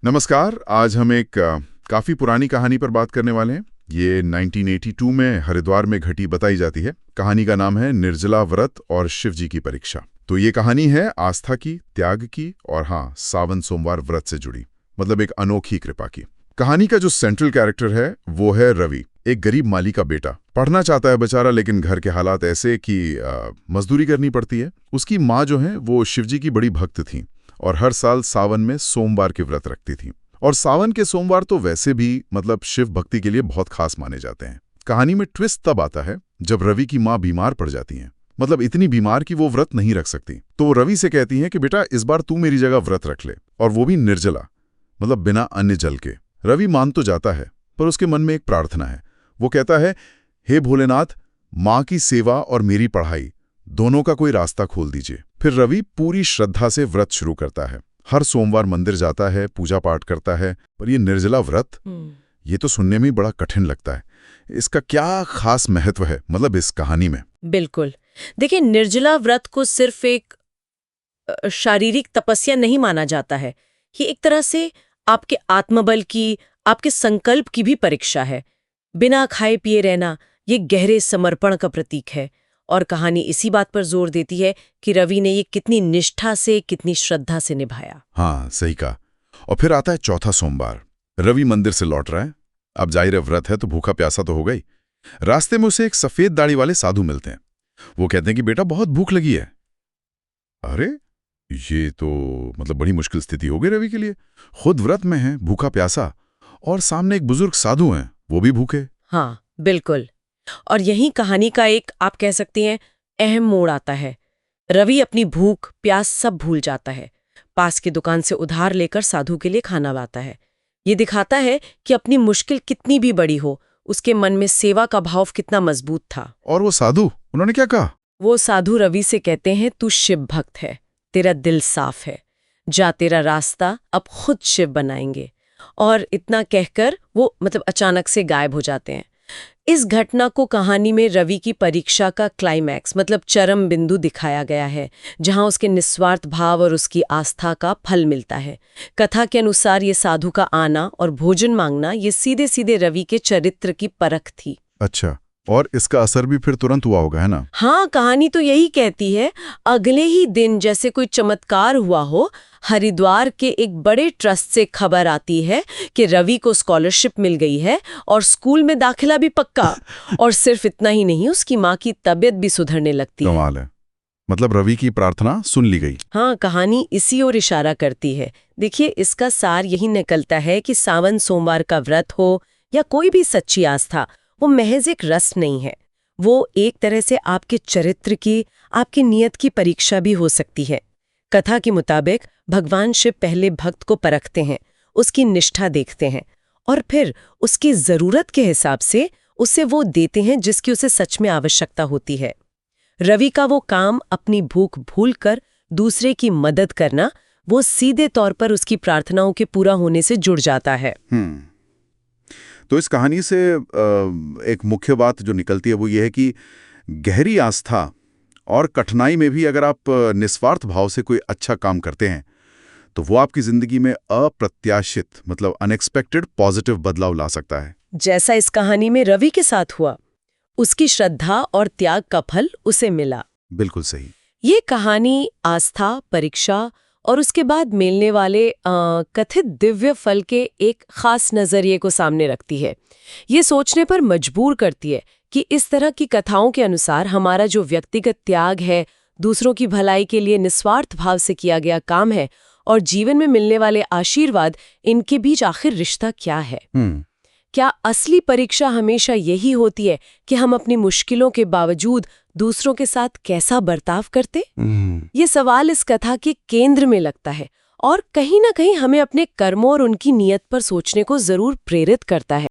नमस्कार। आज हम एक काफी पुरानी कहानी पर बात करने वाले हैं। ये 1982 में हरिद्वार में घटी बताई जाती है। कहानी का नाम है निर्जला व्रत और शिव जी की परीक्षा। तो ये कहानी है आस्था की, त्याग की और हाँ, सावन सोमवार व्रत से जुड़ी, मतलब एक अनोखी कृपा की। कहानी का जो सेंट्रल कैरेक्टर है वो है रवि, एक गरीब माली का बेटा। पढ़ना चाहता है बेचारा, लेकिन घर के हालात ऐसे कि मजदूरी करनी पड़ती है। उसकी माँ जो है वो शिवजी की बड़ी भक्त थी और हर साल सावन में सोमवार के व्रत रखती थी। और सावन के सोमवार तो वैसे भी मतलब शिव भक्ति के लिए बहुत खास माने जाते हैं। कहानी में ट्विस्ट तब आता है जब रवि की माँ बीमार पड़ जाती हैं, मतलब इतनी बीमार कि वो व्रत नहीं रख सकती। तो वो रवि से कहती हैं कि बेटा इस बार तू मेरी जगह व्रत रख ले, और वो भी निर्जला, मतलब बिना अन्न जल के। रवि मान तो जाता है, पर उसके मन में एक प्रार्थना है। वो कहता है, हे भोलेनाथ, माँ की सेवा और मेरी पढ़ाई दोनों का कोई रास्ता खोल दीजिए। फिर रवि पूरी श्रद्धा से व्रत शुरू करता है। हर सोमवार मंदिर जाता है, पूजा पाठ करता है। पर ये निर्जला व्रत, ये तो सुनने में बड़ा कठिन लगता है। इसका क्या खास महत्व है, मतलब इस कहानी में? बिल्कुल। देखिए, निर्जला व्रत को सिर्फ एक शारीरिक तपस्या नहीं माना जाता है। ये एक तरह से आपके आत्मबल की, आपके संकल्प की भी परीक्षा है। बिना खाए पिए रहना, ये गहरे समर्पण का प्रतीक है। और कहानी इसी बात पर जोर देती है कि रवि ने ये कितनी निष्ठा से, कितनी श्रद्धा से निभाया। हाँ, सही कहा। और फिर आता है चौथा सोमवार। रवि मंदिर से लौट रहा है। अब जाहिर है व्रत है तो भूखा प्यासा तो हो गई। रास्ते में उसे एक सफेद दाढ़ी वाले साधु मिलते हैं। वो कहते हैं कि बेटा बहुत भूख लगी है। अरे, ये तो मतलब बड़ी मुश्किल स्थिति हो गई रवि के लिए। खुद व्रत में है, भूखा प्यासा, और सामने एक बुजुर्ग साधु हैं, वो भी भूखे। हाँ, बिल्कुल। और यही कहानी का एक, आप कह सकती हैं, अहम मोड़ आता है। रवि अपनी भूख प्यास सब भूल जाता है। पास की दुकान से उधार लेकर साधु के लिए खाना लाता है। ये दिखाता है कि अपनी मुश्किल कितनी भी बड़ी हो, उसके मन में सेवा का भाव कितना मजबूत था। और वो साधु, उन्होंने क्या कहा? वो साधु रवि से कहते हैं, तू शिव भक्त है, तेरा दिल साफ है, जा तेरा रास्ता अब खुद शिव बनाएंगे। और इतना कहकर वो मतलब अचानक से गायब हो जाते हैं। इस घटना को कहानी में रवि की परीक्षा का क्लाइमैक्स, मतलब चरम बिंदु दिखाया गया है, जहां उसके निस्वार्थ भाव और उसकी आस्था का फल मिलता है। कथा के अनुसार ये साधु का आना और भोजन मांगना, ये सीधे सीधे रवि के चरित्र की परख थी। अच्छा, और इसका असर भी फिर तुरंत हुआ होगा, है ना? हाँ, कहानी तो यही कहती है। अगले ही दिन जैसे कोई चमत्कार हुआ हो, हरिद्वार के एक बड़े ट्रस्ट से खबर आती है कि रवि को स्कॉलरशिप मिल गई है और स्कूल में दाखिला भी पक्का। और सिर्फ इतना ही नहीं, उसकी माँ की तबीयत भी सुधरने लगती है। कमाल है, मतलब रवि की प्रार्थना सुन ली गई। हाँ, कहानी इसी ओर इशारा करती है। देखिए, इसका सार यही निकलता है कि सावन सोमवार का व्रत हो या कोई भी सच्ची आस्था, वो महज एक रस्म नहीं है। वो एक तरह से आपके चरित्र की, आपकी नीयत की परीक्षा भी हो सकती है। कथा के मुताबिक भगवान शिव पहले भक्त को परखते हैं, उसकी निष्ठा देखते हैं, और फिर उसकी जरूरत के हिसाब से उसे वो देते हैं जिसकी उसे सच में आवश्यकता होती है। रवि का वो काम, अपनी भूख भूलकर दूसरे की मदद करना, वो सीधे तौर पर उसकी प्रार्थनाओं के पूरा होने से जुड़ जाता है। तो इस कहानी से एक मुख्य बात जो निकलती है वो ये है कि गहरी आस्था और कठिनाई में भी अगर आप निस्वार्थ भाव से कोई अच्छा काम करते हैं, तो वो आपकी जिंदगी में अप्रत्याशित, मतलब अनएक्सपेक्टेड पॉजिटिव बदलाव ला सकता है। जैसा इस कहानी में रवि के साथ हुआ, उसकी श्रद्धा और त्याग का फल उसे मिला। बिल्कुल सही। ये कहानी आस्था, परीक्षा और उसके बाद मिलने वाले कथित दिव्य फल के एक खास नजरिए को सामने रखती है। ये सोचने पर मजबूर करती है कि इस तरह की कथाओं के अनुसार हमारा जो व्यक्तिगत त्याग है, दूसरों की भलाई के लिए निस्वार्थ भाव से किया गया काम है, और जीवन में मिलने वाले आशीर्वाद, इनके बीच आखिर रिश्ता क्या है? क्या असली परीक्षा हमेशा यही होती है कि हम अपनी मुश्किलों के बावजूद दूसरों के साथ कैसा बर्ताव करते? ये सवाल इस कथा के केंद्र में लगता है और कहीं ना कहीं हमें अपने कर्मों और उनकी नीयत पर सोचने को जरूर प्रेरित करता है।